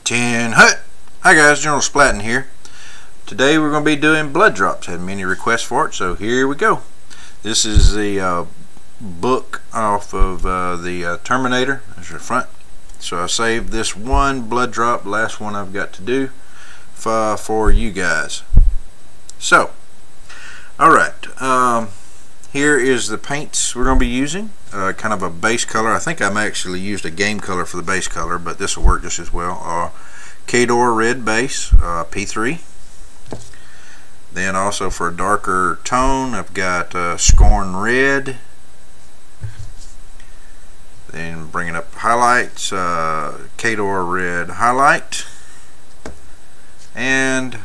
Tin Hut. Hi guys, General Splatton here. Today we're going to be doing blood drops. Had many requests for it, so here we go. This is the book off of the Terminator. There's the front. So I saved this one blood drop, last one I've got to do for you guys. So, alright, here is the paints we're going to be using. Kind of a base color. I think I actually used a game color for the base color, but this will work just as well. Khador red base, P3. Then also for a darker tone, I've got Scorn red. Then bringing up highlights, Khador red highlight. And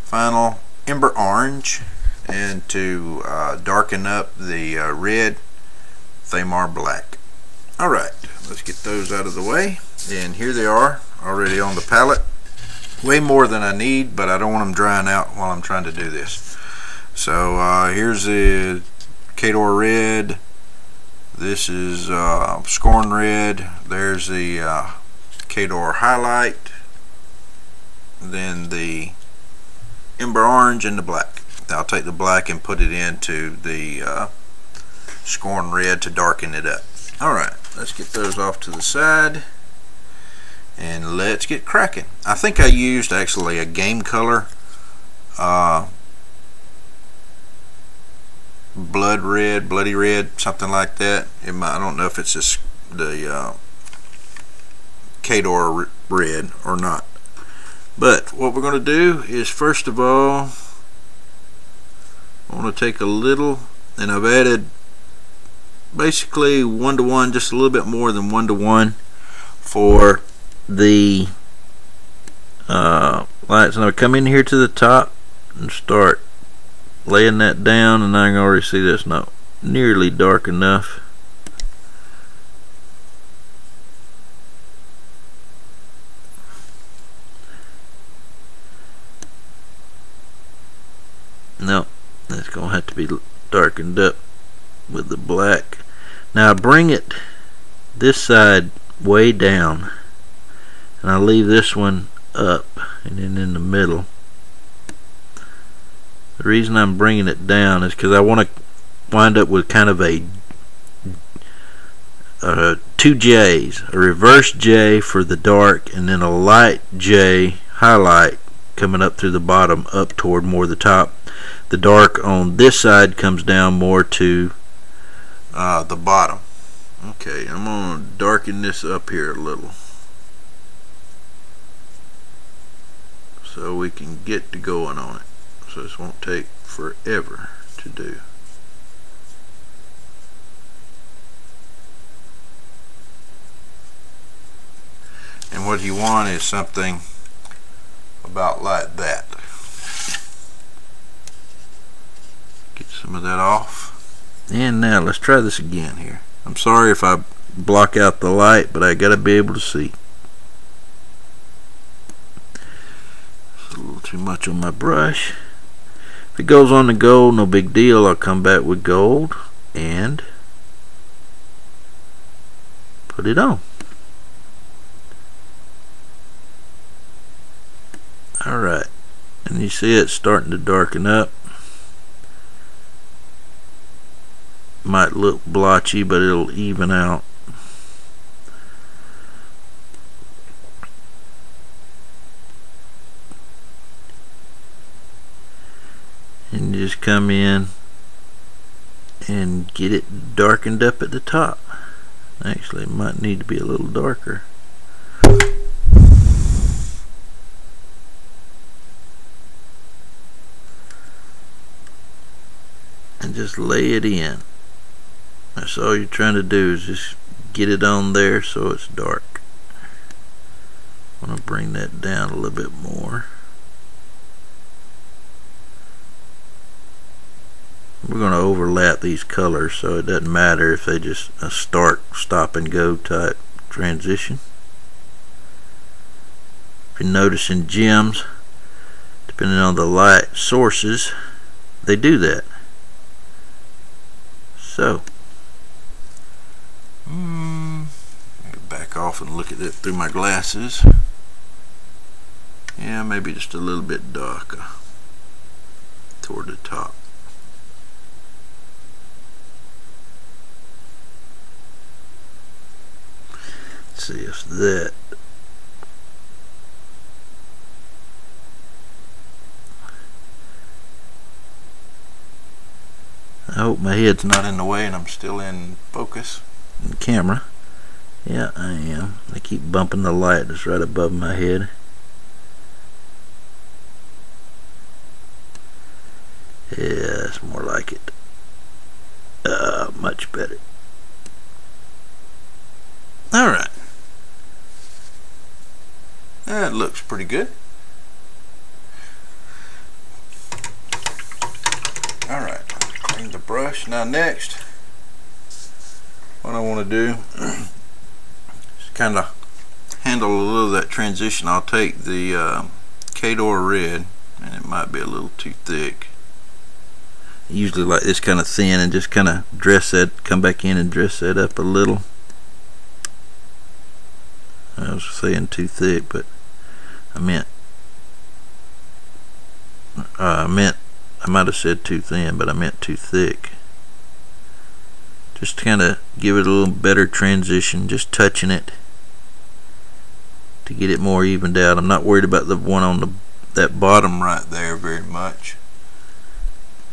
final Ember orange. And to darken up the red, Thamar black. Alright, let's get those out of the way. And here they are, already on the palette. Way more than I need, but I don't want them drying out while I'm trying to do this. So here's the Khador red. This is Scorn red. There's the Khador highlight. Then the Ember orange and the black. I'll take the black and put it into the Scorn red to darken it up. Alright, let's get those off to the side and let's get cracking. I think I used actually a game color blood red, bloody red, something like that. I don't know if it's just the Khador red or not. But what we're going to do is, first of all, I want to take a little, and I've added basically 1:1, just a little bit more than 1:1 for the lights. And I'll come in here to the top and start laying that down, and I can already see that's not nearly dark enough. No, that's going to have to be darkened up with the black. Now I bring it this side way down, and I leave this one up and then in the middle. The reason I'm bringing it down is because I want to wind up with kind of a two J's, a reverse J for the dark, and then a light J highlight coming up through the bottom up toward more the top. The dark on this side comes down more to the bottom. Okay, I'm going to darken this up here a little so we can get to going on it. So this won't take forever to do. And what you want is something about like that. Get some of that off. And now let's try this again here. I'm sorry if I block out the light, but I gotta be able to see. It's a little too much on my brush. If it goes on the gold, no big deal. I'll come back with gold and put it on. Alright, and you see it's starting to darken up. Might look blotchy, but it'll even out. And just come in and get it darkened up at the top. Actually, it might need to be a little darker. And just lay it in. That's all you're trying to do, is just get it on there so it's dark. I'm going to bring that down a little bit more. We're going to overlap these colors, so it doesn't matter if they just start, stop, and go type transition. If you notice in gems, depending on the light sources, they do that. So back off and look at it through my glasses. Yeah, maybe just a little bit darker toward the top. Let's see if that. I hope my head's not in the way and I'm still in focus in the camera. Yeah, I am. I keep bumping the light that's right above my head. Yeah, that's more like it. Much better. Alright. That looks pretty good. Alright, clean the brush. Now next, what I want to do is kind of handle a little of that transition. I'll take the Khador red, and it might be a little too thick. I usually like this kind of thin, and just kind of dress that, come back in and dress that up a little. I was saying too thick, but I might have said too thin, but I meant too thick. Just to kind of give it a little better transition, just touching it to get it more evened out. I'm not worried about the one on that bottom right there very much,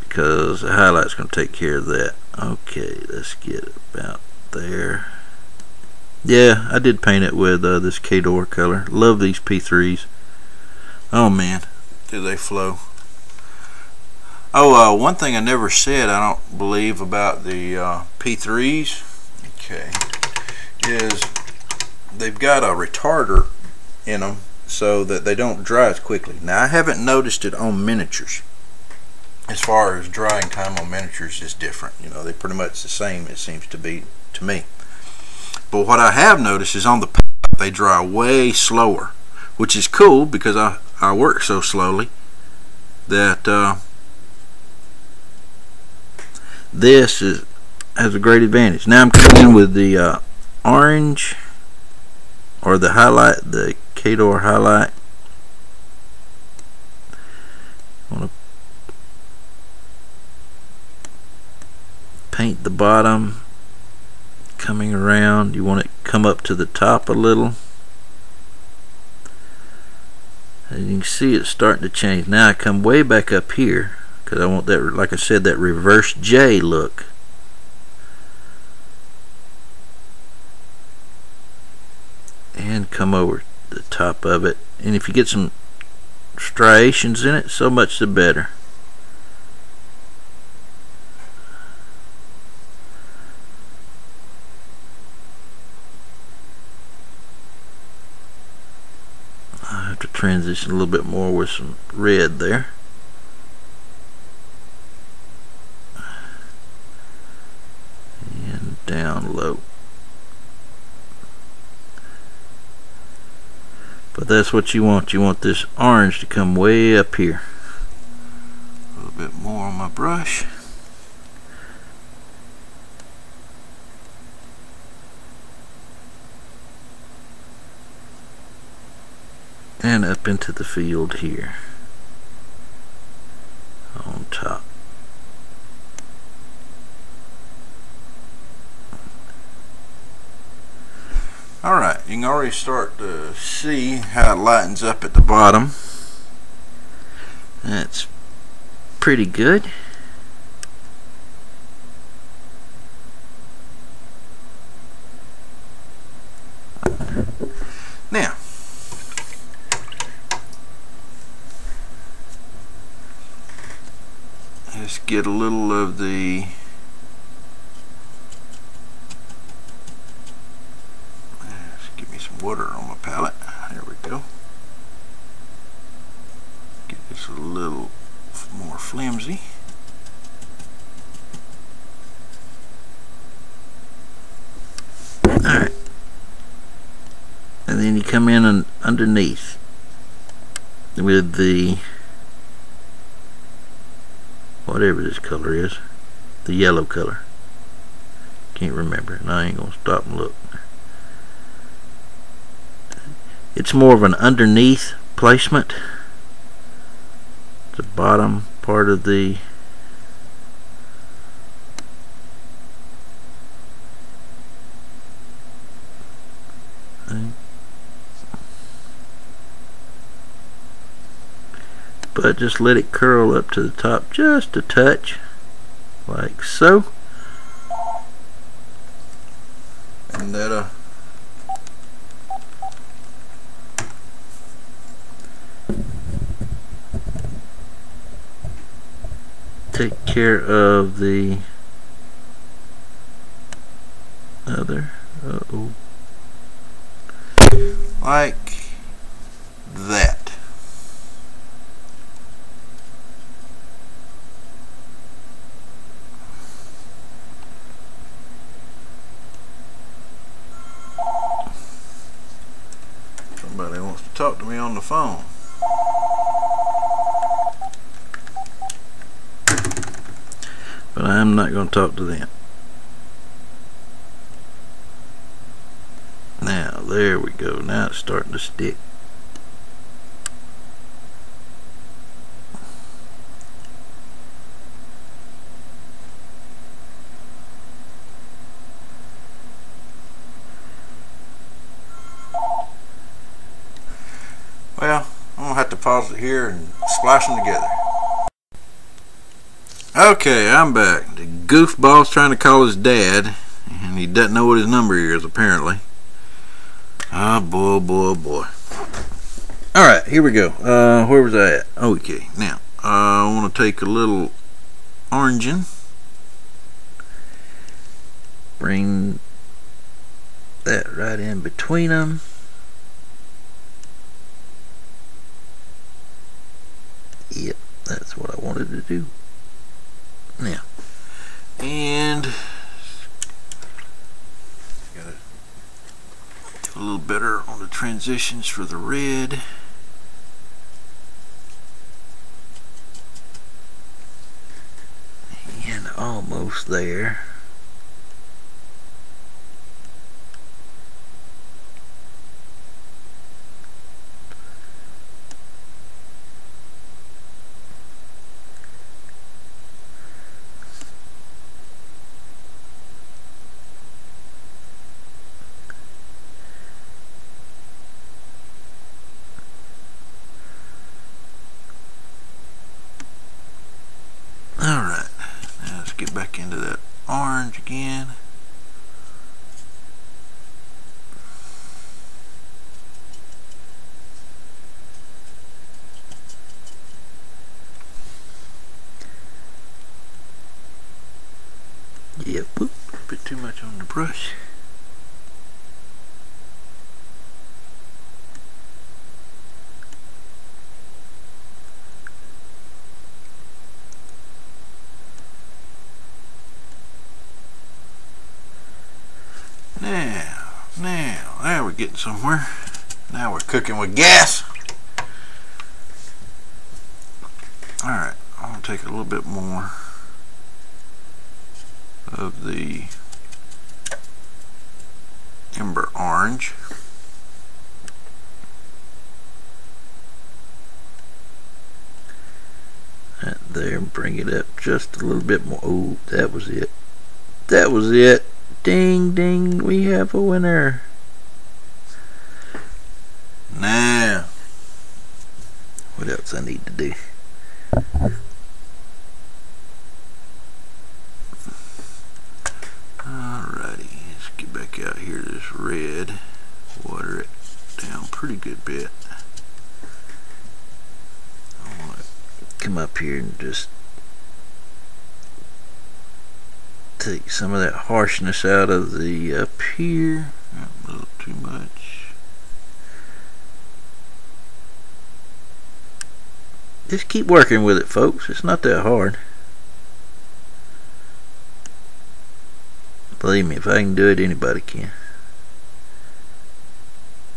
because the highlight's going to take care of that. Okay, let's get about there. Yeah, I did paint it with this Khador color. Love these P3s. Oh man, do they flow. Oh, one thing I never said, I don't believe, about the P3s, okay, is they've got a retarder in them so that they don't dry as quickly. Now, I haven't noticed it on miniatures. As far as drying time on miniatures is different. You know, they're pretty much the same, it seems to be to me. But what I have noticed is on the palette, they dry way slower, which is cool because I work so slowly that this has a great advantage. Now I'm coming in with the orange, or the highlight, the Khador highlight. I want to paint the bottom, coming around. You want it to come up to the top a little. As you can see, it's starting to change. Now I come way back up here because I want that, like I said, that reverse J look. And come over the top of it. And if you get some striations in it, so much the better. I have to transition a little bit more with some red there. And down low. But that's what you want. You want this orange to come way up here. A little bit more on my brush. And up into the field here on top. Alright, you can already start to see how it lightens up at the bottom. That's pretty good. Now, let's get a little of the water on my palette. There we go. Get this a little more flimsy. Alright. And then you come in and underneath with the, whatever this color is, the yellow color. Can't remember, and I ain't gonna stop and look. It's more of an underneath placement. The bottom part of the thing. But just let it curl up to the top just a touch, like so. And that'll take care of the other. Uh-oh. like that. Somebody wants to talk to me on the phone. But I'm not going to talk to them. Now, there we go. Now it's starting to stick. Well, I'm going to have to pause it here and splash them together. Okay, I'm back. The goofball's trying to call his dad, and he doesn't know what his number is, apparently. Oh, boy, boy, boy. Alright, here we go. Where was I at? Okay, now, I want to take a little oranging. Bring that right in between them. Yep, that's what I wanted to do. Now, And gotta do a little better on the transitions for the red. and almost there. Alright, now let's get back into that orange again. Yep, whoop, a bit too much on the brush. Now we're getting somewhere. Now we're cooking with gas. Alright, I'm going to take a little bit more of the Ember Orange. Right there, bring it up just a little bit more. Oh, that was it. That was it. Ding, ding, we have a winner. Now, What else I need to do? alrighty, let's get back out here to this red. Water it down pretty good bit. I want to Come up here and just take some of that harshness out of the up here. a little too much. Just keep working with it, folks. It's not that hard. Believe me, if I can do it, anybody can.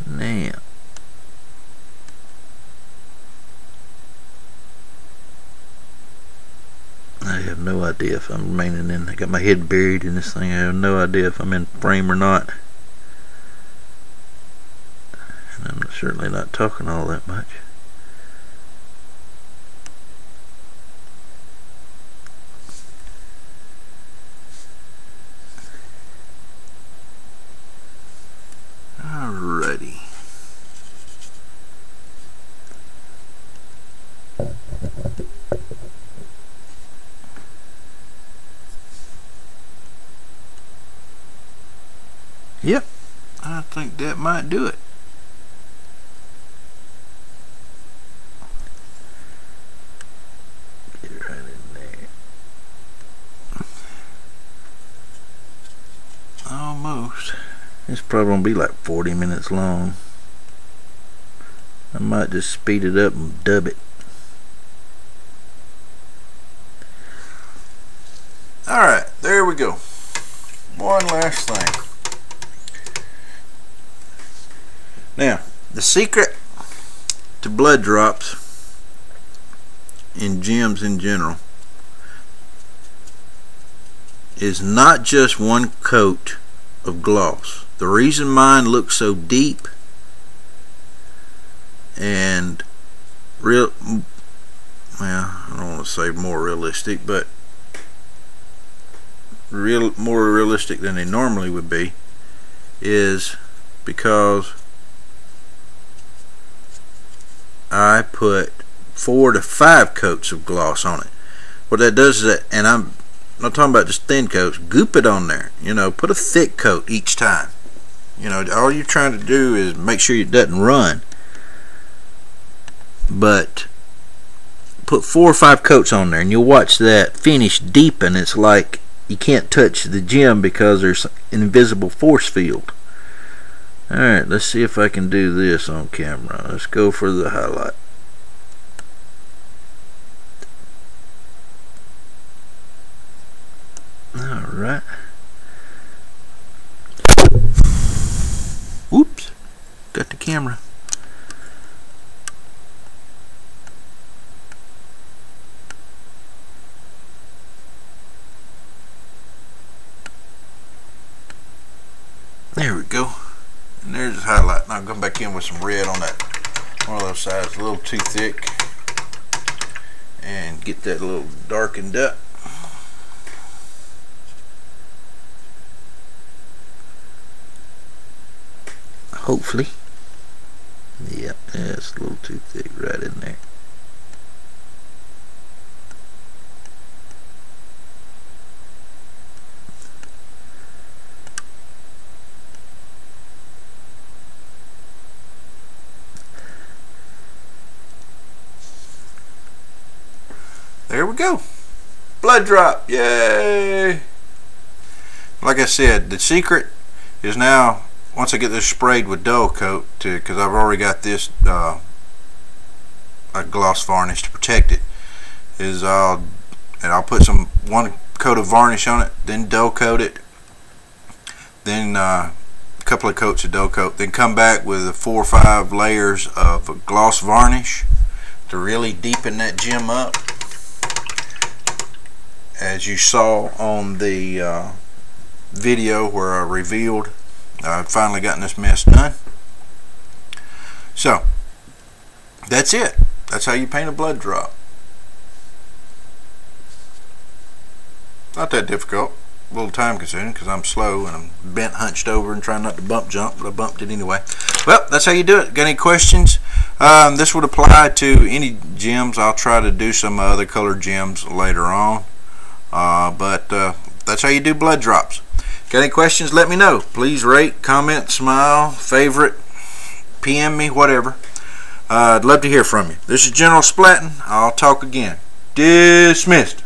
Now, I have no idea if I'm remaining in. I got my head buried in this thing. I have no idea if I'm in frame or not. And I'm certainly not talking all that much. Yep, I think that might do it. Get it right in there. Almost. It's probably gonna be like 40 minutes long. I might just speed it up and dub it. Alright, there we go. One last thing. Now, the secret to blood drops in gems in general is not just one coat of gloss. The reason mine looks so deep and well, I don't want to say more realistic, but more realistic than they normally would be, is because I put 4 to 5 coats of gloss on it. What that does is that, and I'm not talking about just thin coats, goop it on there. You know, put a thick coat each time. You know, all you're trying to do is make sure it doesn't run. But put 4 or 5 coats on there, and you'll watch that finish deepen. It's like you can't touch the gem because there's an invisible force field. Alright, let's see if I can do this on camera. Let's go for the highlight. Alright. Whoops. Got the camera. There we go. And there's the highlight. Now I'm going back in with some red on that one of those sides, a little too thick, and get that a little darkened up. Hopefully. Yep, it's a little too thick right in there. There we go. Blood drop. Yay! Like I said, the secret is now, once I get this sprayed with dull coat, because I've already got this a gloss varnish to protect it, is I'll put one coat of varnish on it, then dull coat it, then a couple of coats of dull coat, then come back with 4 or 5 layers of gloss varnish to really deepen that gem up. As you saw on the video where I revealed I've finally gotten this mess done. So that's it. That's how you paint a blood drop. Not that difficult. A little time consuming because I'm slow and I'm bent hunched over and trying not to bump jump, but I bumped it anyway. Well, that's how you do it. Got any questions? This would apply to any gems. I'll try to do some other colored gems later on. But that's how you do blood drops. Got any questions? Let me know. Please rate, comment, smile, favorite, PM me, whatever. I'd love to hear from you. This is General Splatton. I'll talk again. Dismissed.